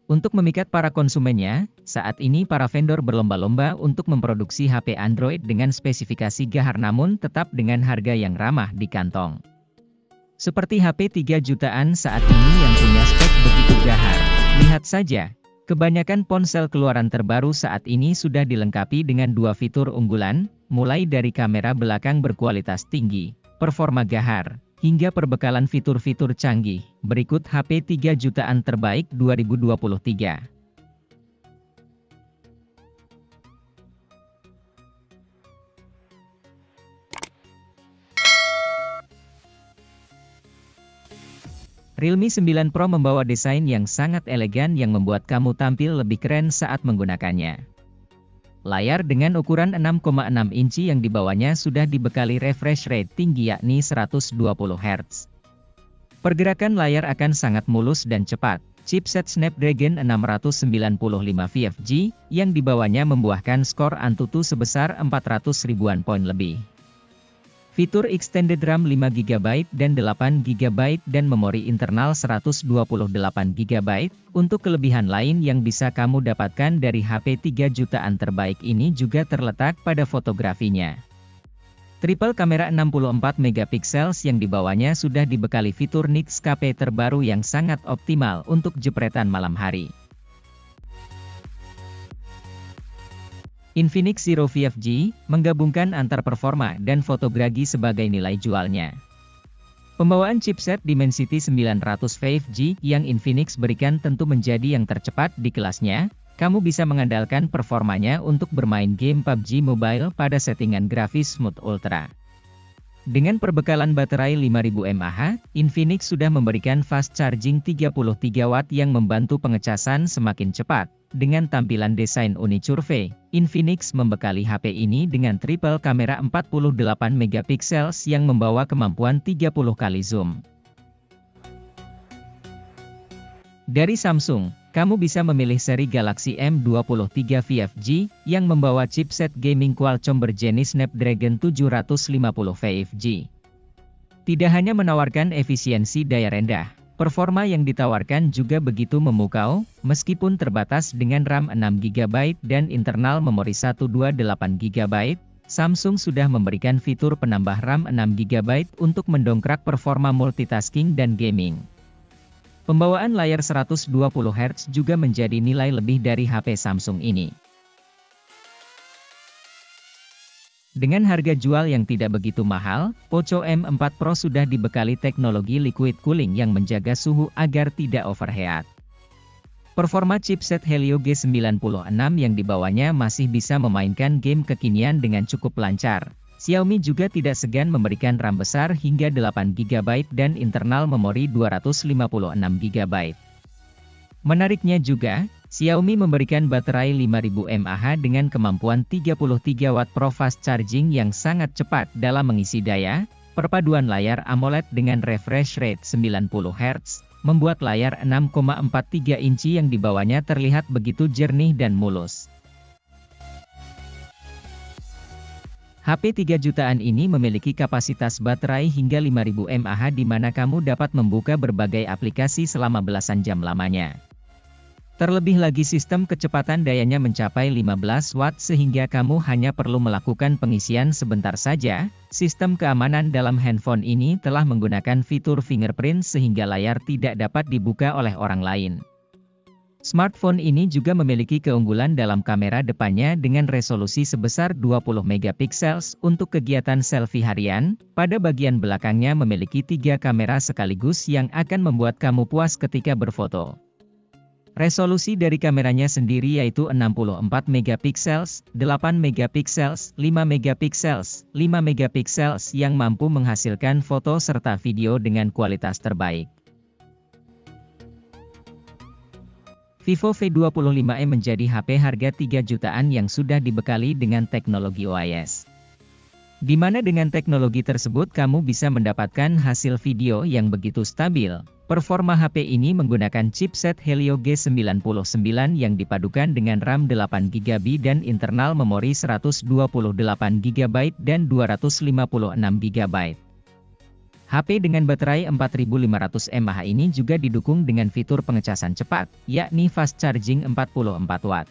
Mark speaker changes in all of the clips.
Speaker 1: Untuk memikat para konsumennya, saat ini para vendor berlomba-lomba untuk memproduksi HP Android dengan spesifikasi gahar namun tetap dengan harga yang ramah di kantong. Seperti HP 3 jutaan saat ini yang punya spek begitu gahar. Lihat saja, kebanyakan ponsel keluaran terbaru saat ini sudah dilengkapi dengan dua fitur unggulan, mulai dari kamera belakang berkualitas tinggi, performa gahar, hingga perbekalan fitur-fitur canggih. Berikut HP 3 jutaan terbaik 2023. Realme 9 Pro membawa desain yang sangat elegan yang membuat kamu tampil lebih keren saat menggunakannya. Layar dengan ukuran 6,6 inci yang dibawanya sudah dibekali refresh rate tinggi yakni 120 Hz. Pergerakan layar akan sangat mulus dan cepat. Chipset Snapdragon 695 5G yang dibawanya membuahkan skor Antutu sebesar 400 ribuan poin lebih. Fitur Extended RAM 5GB dan 8GB dan memori internal 128GB. Untuk kelebihan lain yang bisa kamu dapatkan dari HP 3 jutaan terbaik ini juga terletak pada fotografinya. Triple kamera 64 megapiksel yang dibawanya sudah dibekali fitur Nix-KP terbaru yang sangat optimal untuk jepretan malam hari. Infinix Zero 5G menggabungkan antar performa dan fotografi sebagai nilai jualnya. Pembawaan chipset Dimensity 900 5G yang Infinix berikan tentu menjadi yang tercepat di kelasnya. Kamu bisa mengandalkan performanya untuk bermain game PUBG Mobile pada settingan grafis Smooth Ultra. Dengan perbekalan baterai 5000 mAh, Infinix sudah memberikan fast charging 33 Watt yang membantu pengecasan semakin cepat. Dengan tampilan desain uni curve, Infinix membekali HP ini dengan triple kamera 48 megapiksel yang membawa kemampuan 30 kali zoom. Dari Samsung, kamu bisa memilih seri Galaxy M23 5G yang membawa chipset gaming Qualcomm berjenis Snapdragon 750 5G. Tidak hanya menawarkan efisiensi daya rendah, performa yang ditawarkan juga begitu memukau, meskipun terbatas dengan RAM 6GB dan internal memori 128GB, Samsung sudah memberikan fitur penambah RAM 6GB untuk mendongkrak performa multitasking dan gaming. Pembawaan layar 120 Hz juga menjadi nilai lebih dari HP Samsung ini. Dengan harga jual yang tidak begitu mahal, Poco M4 Pro sudah dibekali teknologi liquid cooling yang menjaga suhu agar tidak overheat. Performa chipset Helio G96 yang dibawanya masih bisa memainkan game kekinian dengan cukup lancar. Xiaomi juga tidak segan memberikan RAM besar hingga 8GB dan internal memori 256GB. Menariknya juga, Xiaomi memberikan baterai 5000 mAh dengan kemampuan 33 Watt Pro fast charging yang sangat cepat dalam mengisi daya. Perpaduan layar AMOLED dengan refresh rate 90 Hz, membuat layar 6,43 inci yang dibawanya terlihat begitu jernih dan mulus. HP 3 jutaan ini memiliki kapasitas baterai hingga 5000 mAh di mana kamu dapat membuka berbagai aplikasi selama belasan jam lamanya. Terlebih lagi sistem kecepatan dayanya mencapai 15 Watt sehingga kamu hanya perlu melakukan pengisian sebentar saja. Sistem keamanan dalam handphone ini telah menggunakan fitur fingerprint sehingga layar tidak dapat dibuka oleh orang lain. Smartphone ini juga memiliki keunggulan dalam kamera depannya dengan resolusi sebesar 20 megapiksel untuk kegiatan selfie harian. Pada bagian belakangnya memiliki 3 kamera sekaligus yang akan membuat kamu puas ketika berfoto. Resolusi dari kameranya sendiri yaitu 64 megapiksel, 8 megapiksel, 5 megapiksel, 5 megapiksel yang mampu menghasilkan foto serta video dengan kualitas terbaik. Vivo V25e menjadi HP harga 3 jutaan yang sudah dibekali dengan teknologi OIS. Di mana dengan teknologi tersebut kamu bisa mendapatkan hasil video yang begitu stabil. Performa HP ini menggunakan chipset Helio G99 yang dipadukan dengan RAM 8GB dan internal memori 128GB dan 256GB. HP dengan baterai 4500 mAh ini juga didukung dengan fitur pengecasan cepat, yakni fast charging 44 watt.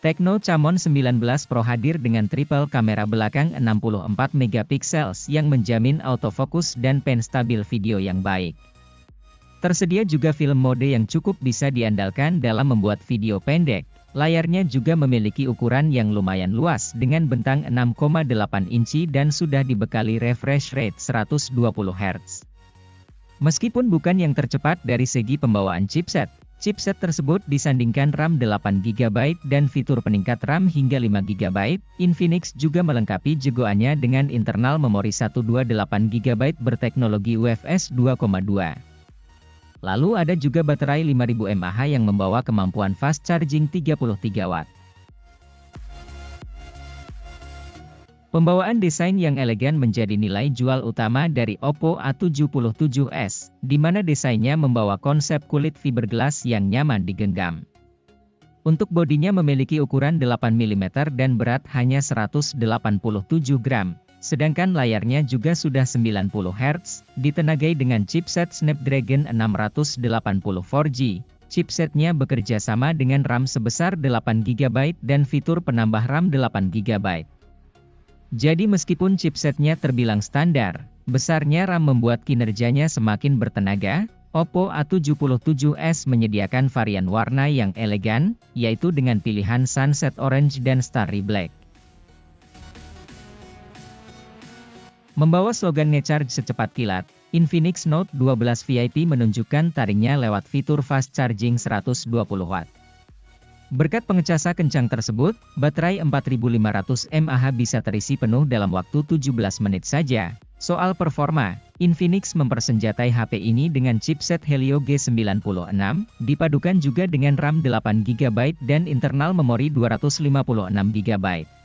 Speaker 1: Tecno Camon 19 Pro hadir dengan triple kamera belakang 64 megapiksel yang menjamin autofokus dan pen stabil video yang baik. Tersedia juga film mode yang cukup bisa diandalkan dalam membuat video pendek. Layarnya juga memiliki ukuran yang lumayan luas dengan bentang 6,8 inci dan sudah dibekali refresh rate 120 Hz. Meskipun bukan yang tercepat dari segi pembawaan chipset, chipset tersebut disandingkan RAM 8GB dan fitur peningkat RAM hingga 5GB. Infinix juga melengkapi jagoannya dengan internal memori 128GB berteknologi UFS 2.2. Lalu ada juga baterai 5000 mAh yang membawa kemampuan fast charging 33 watt. Pembawaan desain yang elegan menjadi nilai jual utama dari Oppo A77s, di mana desainnya membawa konsep kulit fiberglass yang nyaman digenggam. Untuk bodinya memiliki ukuran 8 mm dan berat hanya 187 gram, sedangkan layarnya juga sudah 90 Hz, ditenagai dengan chipset Snapdragon 680 4G. Chipsetnya bekerja sama dengan RAM sebesar 8GB dan fitur penambah RAM 8GB. Jadi meskipun chipsetnya terbilang standar, besarnya RAM membuat kinerjanya semakin bertenaga. Oppo A77s menyediakan varian warna yang elegan, yaitu dengan pilihan Sunset Orange dan Starry Black. Membawa slogan ngecharge secepat kilat, Infinix Note 12 VIP menunjukkan taringnya lewat fitur fast charging 120 watt. Berkat pengecasan kencang tersebut, baterai 4500 mAh bisa terisi penuh dalam waktu 17 menit saja. Soal performa, Infinix mempersenjatai HP ini dengan chipset Helio G96, dipadukan juga dengan RAM 8GB dan internal memori 256GB.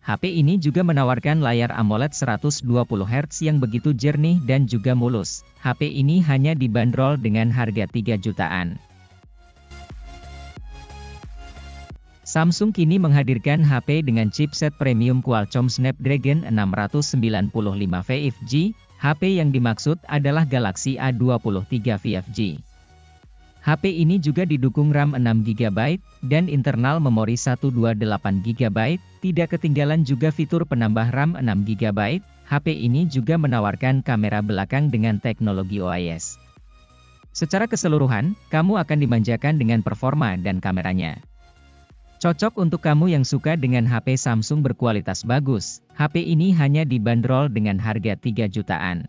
Speaker 1: HP ini juga menawarkan layar AMOLED 120 Hz yang begitu jernih dan juga mulus. HP ini hanya dibanderol dengan harga 3 jutaan. Samsung kini menghadirkan HP dengan chipset premium Qualcomm Snapdragon 695 5G. HP yang dimaksud adalah Galaxy A23 5G. HP ini juga didukung RAM 6GB dan internal memori 128GB. Tidak ketinggalan juga fitur penambah RAM 6GB. HP ini juga menawarkan kamera belakang dengan teknologi OIS. Secara keseluruhan, kamu akan dimanjakan dengan performa dan kameranya. Cocok untuk kamu yang suka dengan HP Samsung berkualitas bagus. HP ini hanya dibanderol dengan harga 3 jutaan.